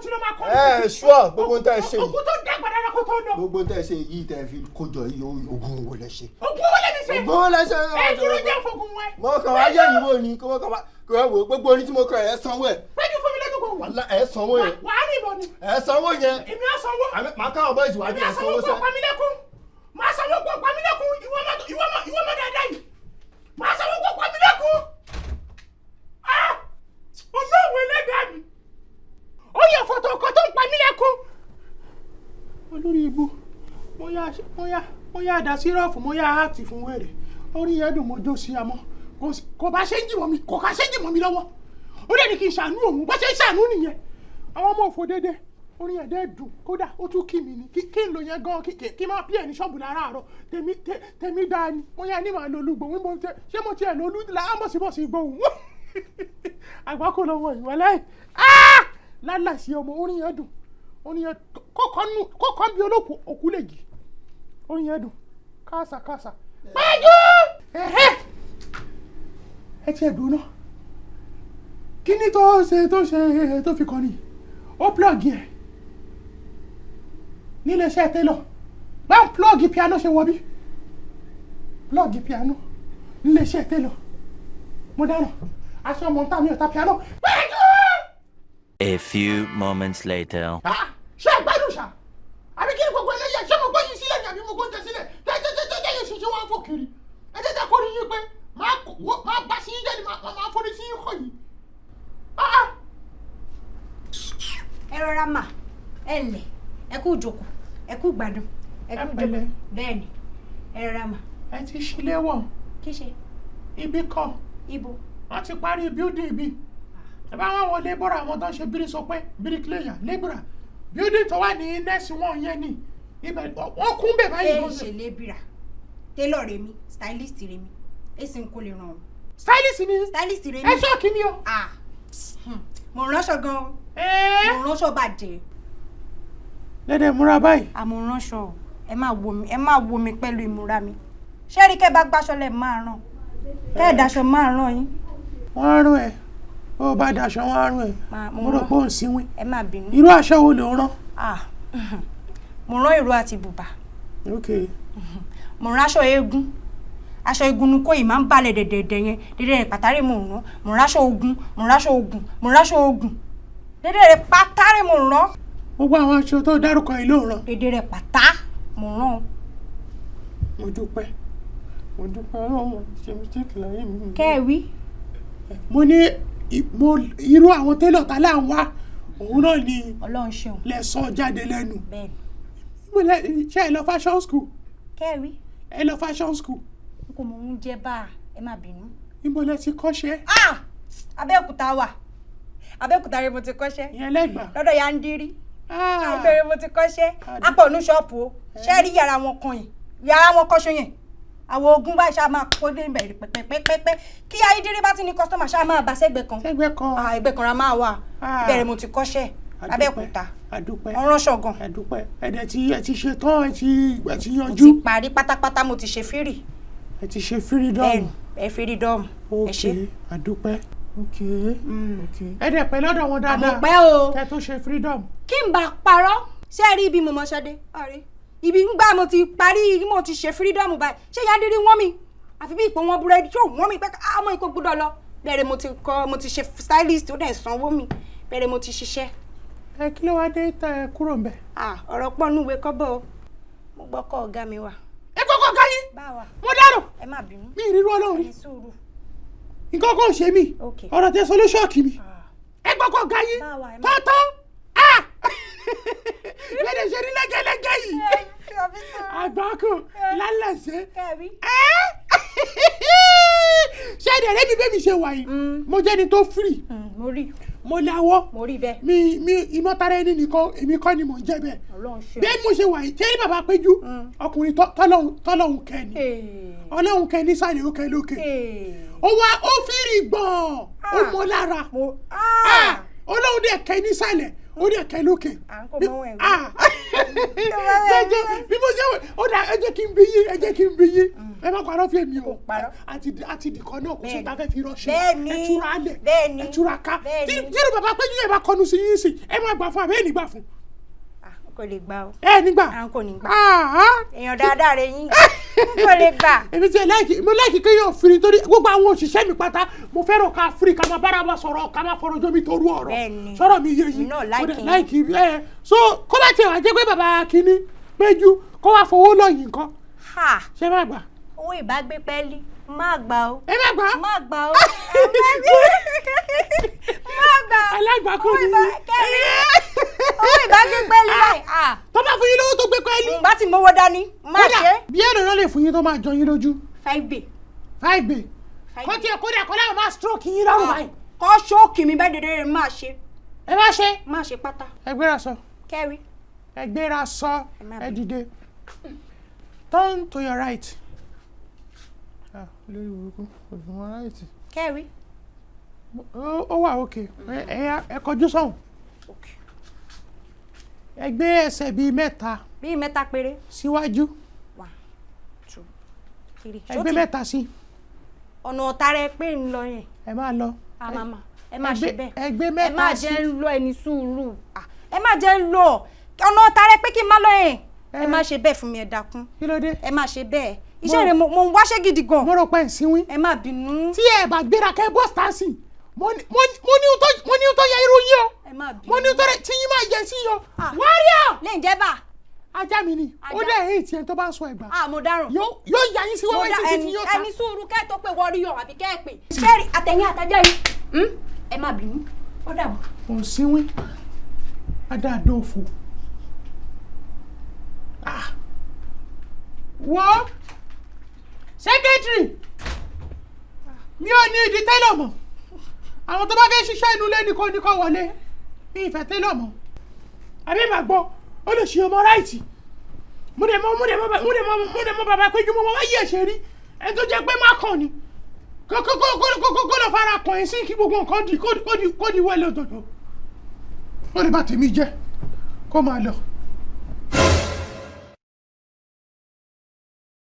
tí ló máa kọ́. Ṣúọ̀ gbogbo ń tẹ́ ṣe yìí. Ògùn tó dàgbà dára kó tó lọ. Gbogbo ń tẹ́ ṣe yìí tẹ́ fi kójọ yìí ogun wo lẹ ṣe. Ogun wo lẹ mi ṣe? Ogun wo lẹ ṣe? Ẹ dúró jẹ́ fògùn wẹ̀. Mo kàn wá yẹ̀ yìí wò ni kó mo kàn wá kó ẹ wò gbogbo oní tí mo kàn ẹ̀ sanwó ẹ̀. Péjú fún mi lójú kò wò. Wàlá ẹ̀ sanwó yẹn. Wàá rí ìbọn ni. Ẹ̀ sanwó yẹn. Èmi á sanwó. Màá káwọn bọ́ ìsìwà bí ẹ̀ sanwó sẹ́. Màá sanwó gbọ́ pamílẹ́kùn ìwọ mọ́ dáadáa yìí. Màá sanwó gbọ́ pamílẹ́kùn. Olóòwò ẹlẹ́dàá mi. Ó yẹ fọ́tò ọkọ̀ tó ń pamílẹ́kùn. Olórí ibú mo yá àdá sírọ́ọ̀fù mo yá áàtì fún wèrè. Orí yẹn dùn mọ́jọ́ sí àmọ́ kò bá ṣe ń jìmọ̀ mi kò ká ṣe ń jìmọ̀ mi lọ́wọ́. Ó dẹ̀ ní kí n ṣàánú òun bó ṣe ń ṣàánú nìyẹn. Àwọn ọmọ òfò dédé orí yẹn dẹ́ dùn kódà ó tún kí mi ni kí n lò yẹn gan kí máa pí ẹ̀ ní ṣọ́ọ̀bù láràárọ̀ tèmi dáa ni mo yẹ ní màá lo olúgbò wí ṣé mo tiẹ̀ lo olú láàmọ̀sibọ̀sì gbóhùn àgbákò lọ́wọ́ ìwọlẹ́ lálàsí ọmọ orí yẹn dùn orí yẹn kọ́kọ́ bí olókùn òkú lè jì orí yẹn dùn káàsà Péjú ẹ tiẹ̀ dùn náà kí ni tó fi kọ́ ni ó plọ́ọ̀gì ẹ̀ nílé iṣẹ́ télọ̀ bá ń plọ́ọ̀gì piano ṣe wọ bí plọ́ọ̀gì piano nílé iṣẹ́ télọ̀ mo dáná aṣọ ọmọ ntá mi ò ta piano. A few moments later. Ṣé àgbàdo ṣá àbí kí ni gbogbo eléyà ṣé mo gbọ́ yín sílẹ̀ ní àbí mo gbọ́ jẹ sílẹ̀ jẹ́jẹ́jẹ́jẹ́ yóò ṣiṣẹ́ wọn fò kiri ẹ jẹ́jẹ́ kó rí yín pé máa bá sí yín jẹ́ ni máa forí sí yín kọ́ yìí. Ẹ rọra mà ẹ ǹlẹ́ ẹ kú ìjókòó ẹ kú gbádùn ẹ kú ìjókòó bẹ́ẹ̀ ni ẹ rọra mà. Ẹ ti ṣílé wọ̀. Kí ṣe? Ibi kan. Ibo. Wọ́n ti parí bíúdì ibi. Ẹ bá wọn wọ lébọ́rà àwọn tó ń ṣe bírí sọ pé bíríkìlẹ̀yà lébọ́rà bíúdì tó wà ní nẹ́ẹ̀sì wọn yẹn ni ibẹ̀ wọ́n kún bẹ̀ báyìí. Ẹ ṣe lébìrà télọ̀ Remi stylist Remi èsì ń kó lè ràn ọ́. Stylist ni. Stylist Remi. Ẹ ṣọ́ọ̀kì ni o. Mo ránṣọ gan-an. Mo ránṣọ bàjẹ́. Lẹ́dẹ̀ múra báyìí. Àmọ́ ránṣọ ẹ máa wo mi pẹ̀lú ìmúra mi. Ṣé rí kẹ́ bá gbáṣọ lẹ̀ máa ràn kẹ́ ẹ̀ daṣọ máa ràn yín. Wọ́n á rún ẹ̀ bó o bá daṣọ wọ́n á rún ẹ̀ mo rò pé ò ń sínwín. Ẹ má bínú. Irú aṣọ wo ló ń rán? Mo rán ìró àti bùbá. Mo rán aṣọ eégún aṣọ eégún ni kò yìí máa ń balẹ̀ dẹ̀dẹ̀dẹ̀ yẹn dédé rẹ̀ pàtàrí mo rán mo rán aṣọ ogun mo rán aṣọ ogun mo rán aṣọ ogun dédé rẹ̀ pàtàrí mo rán. Gbogbo àwọn aṣọ tó dárúkọ yìí ló rán. Dédé rẹ̀ pàtà mo rán. Mo dúpẹ́ Ọlọ́run ṣe mistake láyé mi. Kẹ́ẹ̀wí. Mo ní irú àwọn télọ̀ tá là ń wá òun náà ni Ọlọ́run ṣeun lẹ sọ jáde lẹ́nu. Bẹ́ẹ̀ni. Ṣé ẹ lọ fashion school? Kẹ́ẹ̀wí. Ẹ lọ fashion school. N kò mọ oúnjẹ bá ẹ má bínú. Níbo lẹ ti kọ́ṣẹ́? Abẹ́òkúta wà Abẹ́òkúta rẹ mo ti kọ́ṣẹ́. Ìyẹn lẹ́gbàá. Lọ́dọ̀ Yandiri. Abẹ́rẹ́ mo ti kọ́ṣẹ́. Apọ̀nù ṣọ́ọ̀pù o. Ṣé rí yàrá wọn kan yìí? Yàrá wọn kọ́ṣọ́ yẹn. Àwọn ogun báyìí ṣá máa kó dé ìbẹ̀rẹ̀ pẹ́pẹ́pẹ́pẹ́ kí Ayídírí bá ti ní kọ́sítọ́mà ṣá máa bá sẹ́gbẹ̀ kan. Sẹ́gbẹ̀ kan. Ẹgbẹ́ kan ra máa wà. Ìbẹ̀rẹ̀ mo ti kọ́ṣẹ́ Abẹ́òkúta. Àdúpẹ́. Ọ̀ránṣọ gan. Àdúpẹ́. Ẹ ti ṣe tán ẹ ti yanjú. Mo ti parí pátápátá mo ti ṣe fírì. Ẹ ti ṣe freedom. Ẹ freedom. Ẹ ṣe. Àdúpẹ́. Ẹ dẹ̀ pẹ́ lọ́dọ̀ wọn dáadáa. Àmọ́ pẹ́ o. Kẹ́ tó ṣe freedom. Kí n bá parọ́ ṣé ẹ rí ibi mo mọ ṣọdẹ ọ̀rẹ́ ibi ń gbà mo ti parí mo ti ṣe freedom báyìí ṣé Yandiri wọ́n mi àfi bí ìpò wọn búrẹ́dì tí ò wọ́n mi pé àmọ́ ikú gbọ́dọ̀ lọ bẹ̀rẹ̀ mo ti ṣe stylist ó dẹ̀ sanwó mi bẹ̀rẹ̀ mo ti ṣiṣẹ́. Ẹ kí ló wá dé tẹ kúrò ń bẹ̀? Ọ̀rọ̀ pọ̀ núwèé kọ́bọ̀ o mo gbọ́ kọ́ ọ̀gá mi wà. Ẹ gbọ́kọ̀ ọ̀gá yín? Báwa. Mo dárò. Ẹ má bínú. Mi ìrírú Ọlọ́run rí. Ẹ sùúrù. Nǹkan kan ò ṣe mí. Ọ̀rọ̀ tẹ sọ ló ṣọ́ọ̀kì mi. Ẹ gbọ́kọ̀ ọ̀gá yín? Tọ́tọ́. Lẹ́dẹ̀ ṣe rí lẹ́gẹ́lẹ́gẹ́ yìí. Àgbákò lálẹ́sẹ̀. Ṣé ẹ̀dẹ̀ rẹ̀ mi bẹ́ẹ̀ mi ṣe wà yìí? Mo jẹ́ ni tó free. Mo rí. Mo láwọ́. Mo rí bẹ́ẹ̀. Mi ìmọ̀tara ẹni nìkan èmi kọ́ ni mò ń jẹ́ bẹ́ẹ̀. Bẹ́ẹ̀ mo ṣe wà yìí ṣé ní bàbá Péjú ọkùnrin tọ́lọ́hún kẹ́ni. Ọlọ́hun kẹ́ni sáré ó kẹ́ lókè. Ó wá ó fìrì gbọ̀n ó mọ lára. Ọlọ́hun dẹ̀ kẹ́ nísàlẹ̀ ó dẹ̀ kẹ́ lókè. Bí mo ṣe wẹ̀ ó dà ẹ jẹ́ kí n bí yín ẹ má parọ́ fún èmi o parọ́. àti dìkan náà kò sí ta fẹ́ fi ránṣẹ́ Bẹ́ẹ̀ni. ẹ túra alẹ̀ Bẹ́ẹ̀ni. ẹ túra ká Bẹ́ẹ̀ni. tí bàbá Péjú yẹn bá kọnu sí yín sí ẹ má gbà fún àbẹ́ ẹ̀ nígbà fún. kò lè gbà o. ẹ nígbà. à ń kò ní gbà. èèyàn dáadáa rẹ yín kò lè gbà. èmi ti mo láìkí kéèyàn firi torí gbogbo àwọn òṣìṣẹ́ mi pátá mo fẹ́ràn ká firi ká máa bára wa sọ̀rọ̀ ká máa fọ̀rọ̀ jọ mi tó rú ọ̀rọ̀ Bẹ́ẹ̀ni. sọ̀rọ̀ mi yé yín Mi náà mo dẹ̀ láìkí. láìkí ẹ so kó bá tiẹ̀ wá jẹ́ pé bàbá kínní Péjú kó wá fowó lọ́yìn nǹkan ha ṣé má gbà. owó ìbágbé pẹ́ẹ́lí má gbà o. ẹ má gbà. má gbà o. má gbà o. alágbàkú ni owó ìbágbé pẹ́ẹ́lí báyìí. tó bá fún yín lówó tó gbé pẹ́ẹ́lí. ǹgbà tí mowó dání má ṣe. bí èrò náà lè fún yín tó máa jọ yín lójú. 5 5 kó tiẹ̀ kódà kó láwọn máa stroke yín lọ́rùn báyìí. kọ́ ṣóòkì mi bẹ́ẹ̀ dédé má ṣe. ẹ má ṣe. má ṣe pátá. ẹ gbéra sọ. kẹ́rí. ẹ gbéra sọ má ẹ dìde. turn to your right. lórí burúkú ògùn wọn right. kẹ́rí. ó wà òkè ẹ kọjú sọ́hùn. ẹ gbé ẹsẹ̀ bíi mẹ́ta. bíi mẹ́ta péré. síwájú. 1 2 3. ẹ gbé mẹ́ta sí. ọ̀nà ọ̀tá rẹ pé ń lọ yẹn. ẹ máa lọ. mama ẹ má ṣe bẹ́ẹ̀. ẹ gbé mẹ́ta sí. ẹ má jẹ́ ń lọ ẹni sùúrù. ẹ má jẹ́ ń lọ ọ̀nà ọ̀tá rẹ pé kí n má lọ yẹn. ẹ má ṣe bẹ́ẹ̀ fún mi ẹ dákun. kí ló dé. ẹ má ṣe bẹ́ẹ̀ iṣẹ́ rẹ mo ń wáṣẹ́ gidi gan. mo rò pé ń sinwin. ẹ má bínú. tí ẹ bá gbéra kẹ́ bọ́ sítánsì mo ní o tó yẹ irú yín o. ẹ má bínú. mo ní o tó tí yín máa yẹ sí yọ. wáríà. lè jẹ́ bá. ajá mi ni ó dẹ̀ èyí tiẹ̀ tó bá ń sọ ẹ̀gbà. mo dáràn. yóò yà yín sí wẹ́wẹ́ sí ti yóò ta. ẹni sùúrù kẹ́ tó pé wọ́ọ́rí yọ̀ àbí kẹ́ ẹ pè. sẹ́ẹ̀rì àtẹ̀yìn àtẹ̀jẹ́ yìí ẹ má bínú ó dàbọ̀. kò síwín adáàdófo. wọ́ sẹ́kẹ́tìrì mi ò ní ìdí tẹ́lọ̀ mọ́ àwọn tó bá fẹ́ ṣiṣẹ́ inú ilé nìkan wọlé ní ìfẹ́ tẹ́lọ̀ mọ́ àbí màá gbọ́ ó lè ṣe ọmọ ráìtì mo dẹ̀ mọ bàbá Péjú mo wá yí ẹ̀ṣẹ̀ rí ẹni tó jẹ́ pé má kàn ni kó lọ fara kàn ẹ́ sí kí gbogbo nǹkan kó di wẹ́lẹ̀ òdòdó ó lè bá tèmi jẹ́ kó máa lọ.